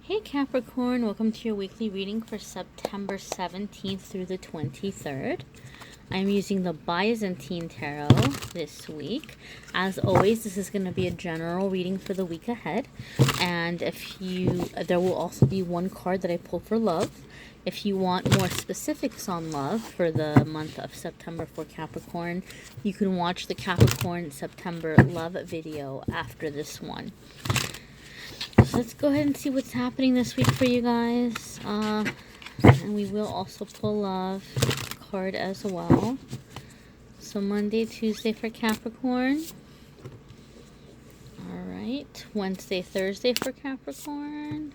Hey Capricorn, welcome to your weekly reading for September 17th through the 23rd. I'm using the Byzantine Tarot this week. As always, this is going to be a general reading for the week ahead. And there will also be one card that I pull for love. If you want more specifics on love for the month of September for Capricorn, you can watch the Capricorn September love video after this one. So let's go ahead and see what's happening this week for you guys. And we will also pull love card as well. So Monday, Tuesday for Capricorn. Alright. Wednesday, Thursday for Capricorn.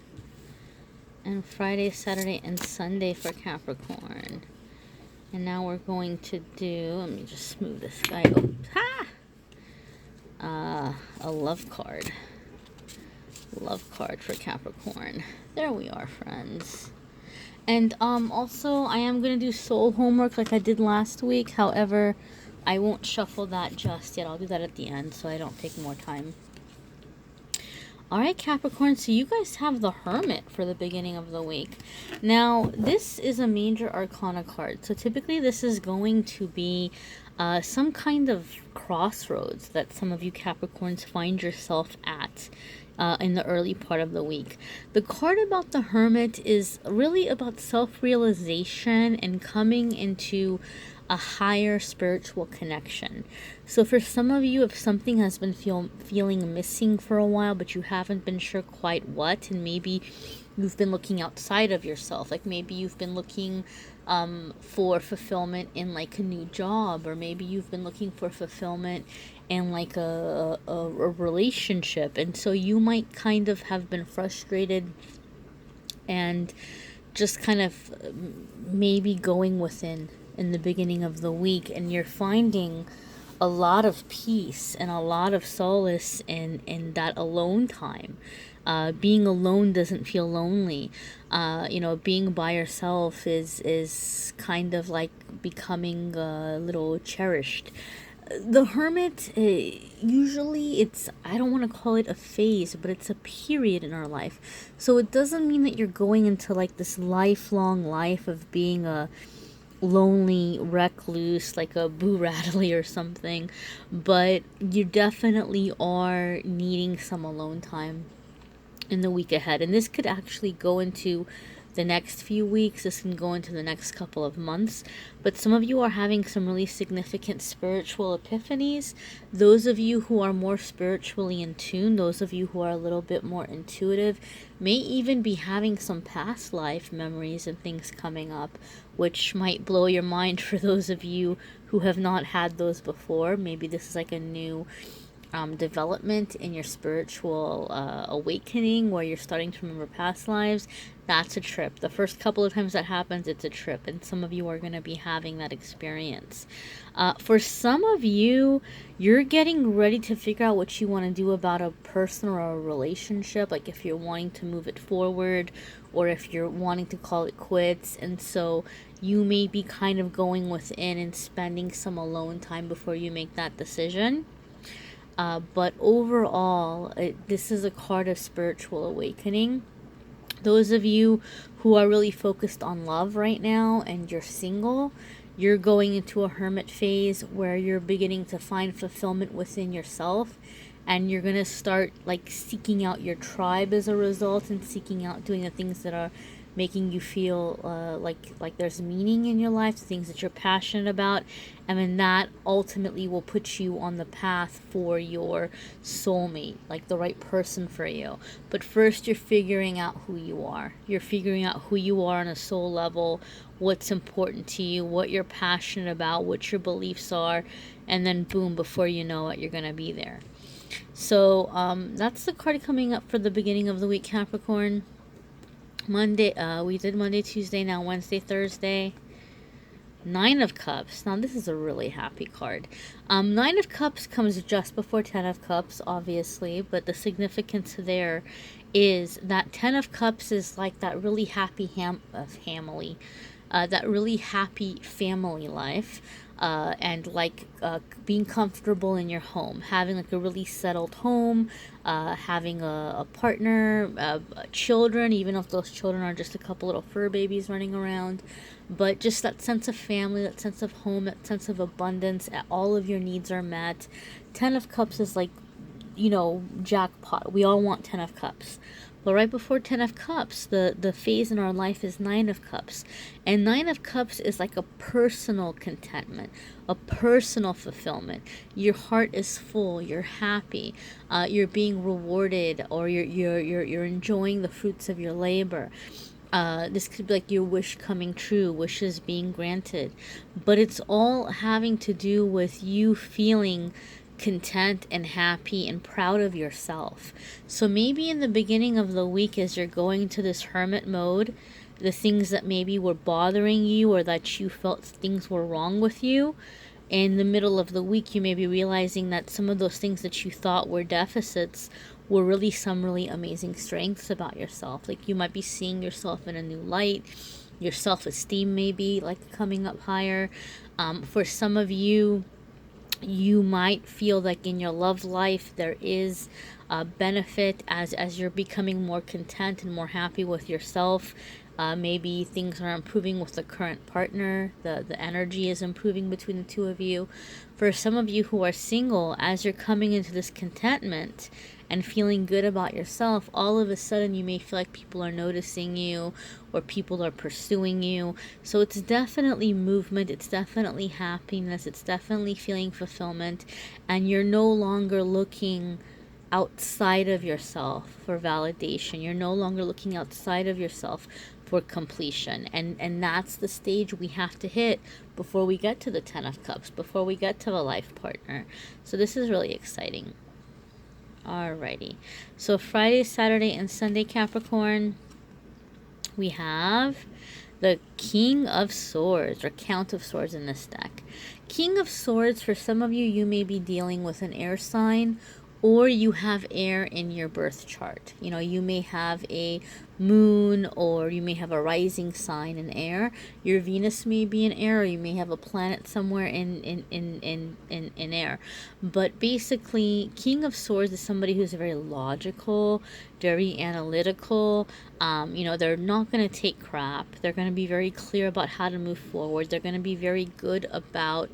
And Friday, Saturday, and Sunday for Capricorn. And now we're going to do, let me just move this guy. A love card. Love card for Capricorn. There we are, friends. And also I am going to do soul homework like I did last week. However, I won't shuffle that just yet. I'll do that at the end so I don't take more time. Alright, Capricorn, so you guys have the Hermit for the beginning of the week. Now, this is a major arcana card. So typically this is going to be some kind of crossroads that some of you Capricorns find yourself at in the early part of the week. The card about the Hermit is really about self-realization and coming into a higher spiritual connection. So for some of you, if something has been feeling missing for a while, but you haven't been sure quite what, and maybe you've been looking outside of yourself, like maybe you've been looking for fulfillment in like a new job, or maybe you've been looking for fulfillment in like a relationship, and so you might kind of have been frustrated and just kind of maybe going within in the beginning of the week, and you're finding a lot of peace and a lot of solace in that alone time. Being alone doesn't feel lonely. Being by yourself is kind of like becoming a little cherished. The Hermit, usually I don't want to call it a phase, but it's a period in our life. So it doesn't mean that you're going into like this lifelong life of being a lonely recluse, like a Boo Radley or something, but you definitely are needing some alone time in the week ahead. And this could actually go into the next few weeks. This can go into the next couple of months. But some of you are having some really significant spiritual epiphanies. Those of you who are more spiritually in tune, those of you who are a little bit more intuitive, may even be having some past life memories and things coming up, which might blow your mind for those of you who have not had those before. Maybe this is like a new development in your spiritual awakening, where you're starting to remember past lives. That's a trip. The first couple of times that happens, it's a trip, and some of you are going to be having that experience. For some of you, you're getting ready to figure out what you want to do about a person or a relationship, like if you're wanting to move it forward or if you're wanting to call it quits. And so you may be kind of going within and spending some alone time before you make that decision. But overall, this is a card of spiritual awakening. Those of you who are really focused on love right now and you're single, you're going into a hermit phase where you're beginning to find fulfillment within yourself, and you're going to start like seeking out your tribe as a result, and seeking out doing the things that are making you feel like there's meaning in your life, the things that you're passionate about, and then that ultimately will put you on the path for your soulmate, like the right person for you. But first, you're figuring out who you are. You're figuring out who you are on a soul level, what's important to you, what you're passionate about, what your beliefs are, and then boom, before you know it, you're going to be there. So that's the card coming up for the beginning of the week, Capricorn. Monday, we did Monday, Tuesday, now Wednesday, Thursday. Nine of Cups. Now this is a really happy card. Nine of Cups comes just before Ten of Cups, obviously, but the significance there is that Ten of Cups is like that really happy family, that really happy family life. and like being comfortable in your home, having like a really settled home, having a partner, children, even if those children are just a couple little fur babies running around. But just that sense of family, that sense of home, that sense of abundance, all of your needs are met. 10 of Cups is like, jackpot. We all want 10 of Cups. But right before 10 of Cups, the phase in our life is 9 of Cups. And 9 of Cups is like a personal contentment, a personal fulfillment. Your heart is full, you're happy, you're being rewarded, or you're enjoying the fruits of your labor. This could be like your wish coming true, wishes being granted. But it's all having to do with you feeling content and happy and proud of yourself. So maybe in the beginning of the week, as you're going to this hermit mode, the things that maybe were bothering you or that you felt things were wrong with you, in the middle of the week, you may be realizing that some of those things that you thought were deficits were really some really amazing strengths about yourself. Like you might be seeing yourself in a new light. Your self-esteem may be like coming up higher. For some of you, you might feel like in your love life there is a benefit as you're becoming more content and more happy with yourself. Maybe things are improving with the current partner. The energy is improving between the two of you. For some of you who are single, as you're coming into this contentment and feeling good about yourself, all of a sudden you may feel like people are noticing you or people are pursuing you. So it's definitely movement, it's definitely happiness, it's definitely feeling fulfillment, and you're no longer looking outside of yourself for validation. You're no longer looking outside of yourself for completion. And that's the stage we have to hit before we get to the 10 of Cups, before we get to the life partner. So this is really exciting. Alrighty. So Friday, Saturday, and Sunday, Capricorn, we have the King of Swords, or Count of Swords in this deck. King of Swords, for some of you, you may be dealing with an air sign, or you have air in your birth chart. You may have a moon, or you may have a rising sign in air. Your Venus may be in air, or you may have a planet somewhere in air. But basically, King of Swords is somebody who's very logical, very analytical. They're not going to take crap. They're going to be very clear about how to move forward. They're going to be very good about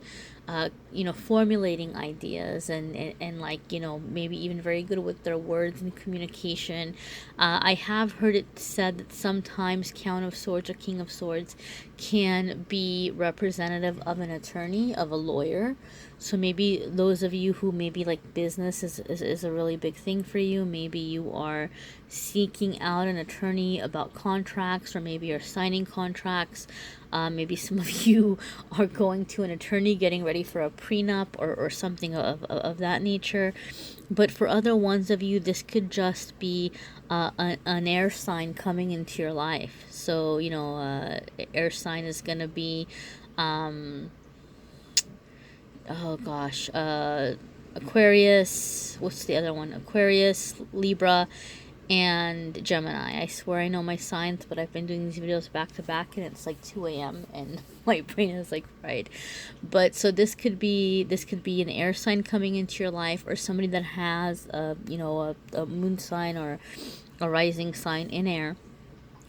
formulating ideas and like, maybe even very good with their words and communication. I have heard it said that sometimes Count of Swords or King of Swords can be representative of an attorney, of a lawyer. So maybe those of you who maybe like business is a really big thing for you. Maybe you are seeking out an attorney about contracts, or maybe you're signing contracts. Maybe some of you are going to an attorney getting ready for a prenup or something of that nature. But for other ones of you, this could just be an air sign coming into your life. So, air sign is going to be, Aquarius, what's the other one? Aquarius, Libra, and Gemini. I swear I know my signs, but I've been doing these videos back to back, and it's like 2 a.m. and my brain is like fried. But so this could be an air sign coming into your life, or somebody that has a moon sign or a rising sign in air,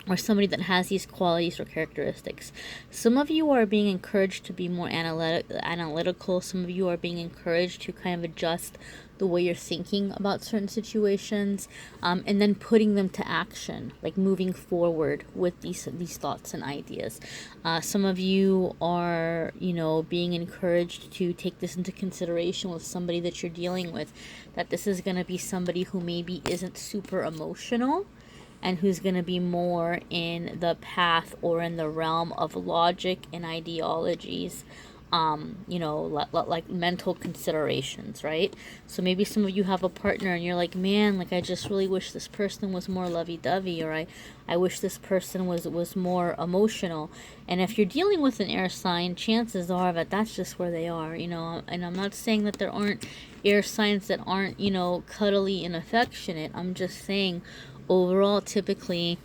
or somebody that has these qualities or characteristics. Some of you are being encouraged to be more analytical. Some of you are being encouraged to kind of adjust the way you're thinking about certain situations, and then putting them to action, like moving forward with these thoughts and ideas. Some of you are, being encouraged to take this into consideration with somebody that you're dealing with, that this is going to be somebody who maybe isn't super emotional, and who's going to be more in the path or in the realm of logic and ideologies, like mental considerations, right? So maybe some of you have a partner and you're like, man, like I just really wish this person was more lovey-dovey, or I wish this person was more emotional. And if you're dealing with an air sign, chances are that that's just where they are, and I'm not saying that there aren't air signs that aren't, cuddly and affectionate. I'm just saying overall, typically,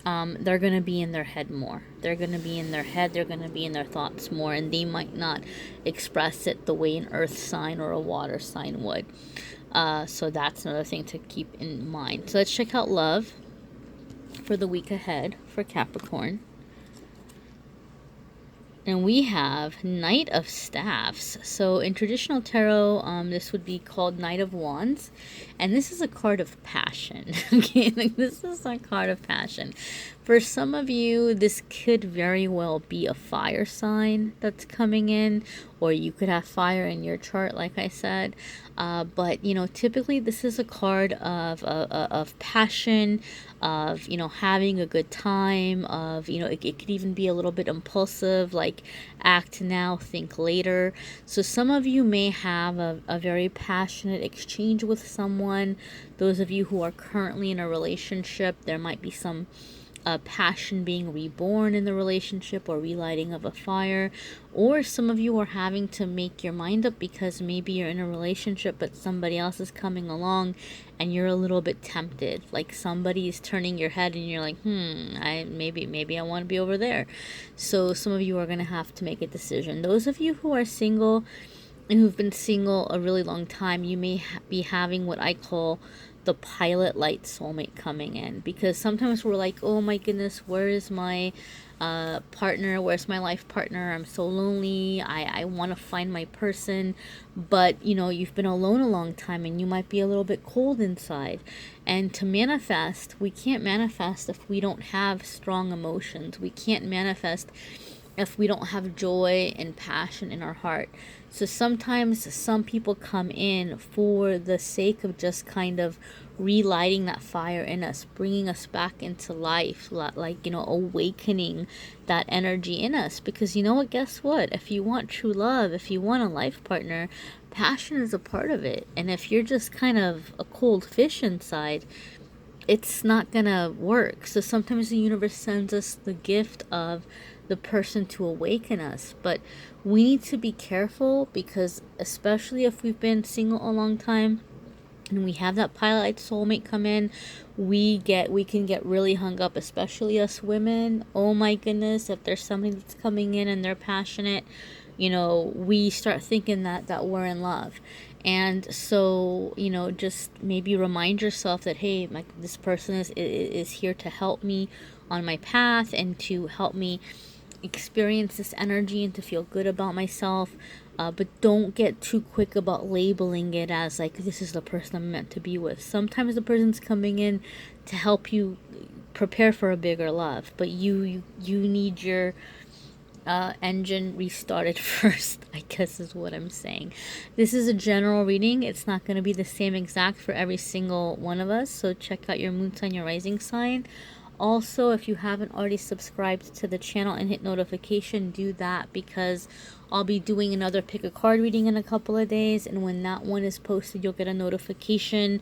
they're going to be in their head more. They're going to be in their head. They're going to be in their thoughts more. And they might not express it the way an earth sign or a water sign would. So that's another thing to keep in mind. So let's check out love for the week ahead for Capricorn. And we have Knight of Staffs. So in traditional tarot, this would be called Knight of Wands. And this is a card of passion. Okay, like this is a card of passion. For some of you, this could very well be a fire sign that's coming in. Or you could have fire in your chart, like I said. But, you know, typically this is a card of passion, of, you know, having a good time, of, you know, it could even be a little bit impulsive, like act now, think later. So some of you may have a very passionate exchange with someone. Those of you who are currently in a relationship, there might be some passion being reborn in the relationship or relighting of a fire. Or some of you are having to make your mind up because maybe you're in a relationship but somebody else is coming along and you're a little bit tempted, like somebody's turning your head and you're like, maybe I want to be over there. So some of you are going to have to make a decision. Those of you who are single and who've been single a really long time, you may be having what I call the pilot light soulmate coming in, because sometimes we're like, oh my goodness, where is my partner, where's my life partner, I'm so lonely, I want to find my person. But you know, you've been alone a long time and you might be a little bit cold inside. And to manifest, we can't manifest if we don't have strong emotions. We can't manifest if we don't have joy and passion in our heart. So sometimes some people come in for the sake of just kind of relighting that fire in us, bringing us back into life, like, you know, awakening that energy in us. Because you know what, guess what? If you want true love, if you want a life partner, passion is a part of it. And if you're just kind of a cold fish inside, it's not gonna work. So sometimes the universe sends us the gift of the person to awaken us, but we need to be careful, because especially if we've been single a long time and we have that pilot soulmate come in, we can get really hung up, especially us women. Oh my goodness, if there's somebody that's coming in and they're passionate, you know, we start thinking that we're in love. And so, you know, just maybe remind yourself that, hey, this person is here to help me on my path and to help me experience this energy and to feel good about myself. But don't get too quick about labeling it as like, this is the person I'm meant to be with. Sometimes the person's coming in to help you prepare for a bigger love, but you need your engine restarted first, I guess is what I'm saying. This is a general reading. It's not going to be the same exact for every single one of us. So check out your moon sign, your rising sign. Also, if you haven't already subscribed to the channel and hit notification, do that, because I'll be doing another pick a card reading in a couple of days, and when that one is posted, you'll get a notification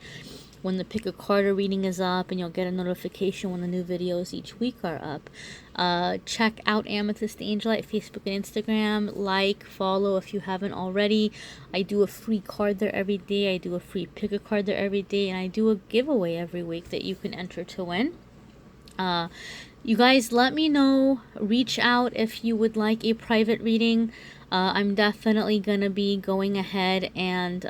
when the pick a card reading is up, and you'll get a notification when the new videos each week are up. Check out AmethystAngelLight Facebook and Instagram. Like, follow if you haven't already. I do a free card there every day. I do a free pick a card there every day, and I do a giveaway every week that you can enter to win. You guys, let me know. Reach out if you would like a private reading. I'm definitely gonna be going ahead and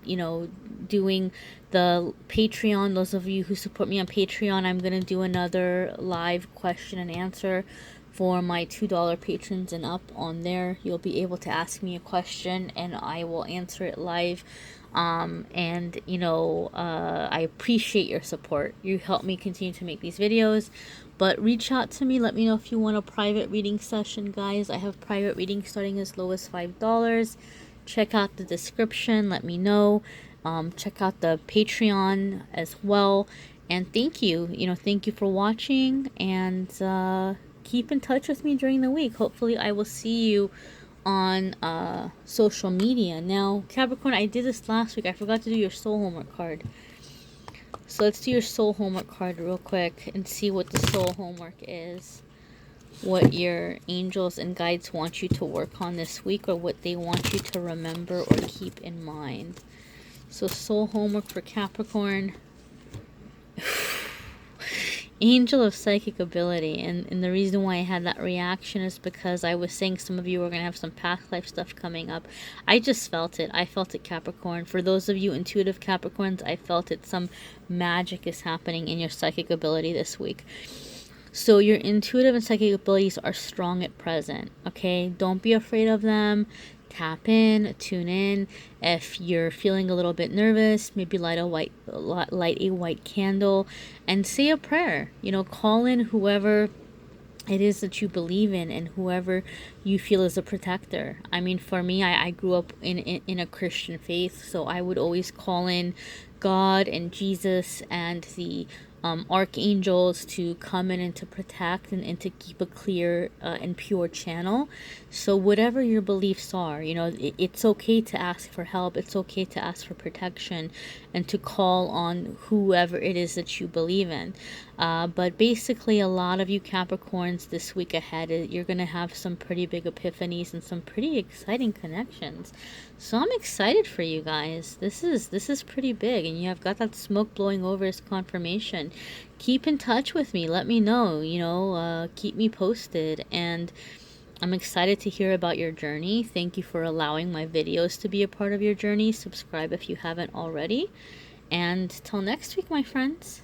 you know, doing the Patreon. Those of you who support me on Patreon, I'm gonna do another live question and answer for my $2 patrons and up. On there, you'll be able to ask me a question and I will answer it live. And you know, I appreciate your support. You help me continue to make these videos. But reach out to me. Let me know if you want a private reading session, guys. I have private readings starting as low as $5. Check out the description. Let me know. Check out the Patreon as well. And thank you. You know, thank you for watching. And keep in touch with me during the week. Hopefully, I will see you on social media. Now, Capricorn, I did this last week. I forgot to do your soul homework card. So let's do your soul homework card real quick and see what the soul homework is. What your angels and guides want you to work on this week, or what they want you to remember or keep in mind. So soul homework for Capricorn. Angel of psychic ability. And the reason why I had that reaction is because I was saying some of you are going to have some past life stuff coming up. I just felt it. I felt it, Capricorn. For those of you intuitive Capricorns, I felt it. Some magic is happening in your psychic ability this week. So your intuitive and psychic abilities are strong at present, okay? Don't be afraid of them. Tap in, tune in. If you're feeling a little bit nervous, maybe light a white candle and say a prayer. You know, call in whoever it is that you believe in and whoever you feel is a protector. I mean, for me, I grew up in a Christian faith, so I would always call in God and Jesus and the archangels to come in and to protect and to keep a clear and pure channel. So whatever your beliefs are, you know, it's okay to ask for help. It's okay to ask for protection and to call on whoever it is that you believe in. But basically, a lot of you Capricorns this week ahead, you're going to have some pretty big epiphanies and some pretty exciting connections. So I'm excited for you guys. This is pretty big, and you have got that smoke blowing over as confirmation. Keep in touch with me. Let me know. You know, keep me posted, and I'm excited to hear about your journey. Thank you for allowing my videos to be a part of your journey. Subscribe if you haven't already. And till next week, my friends.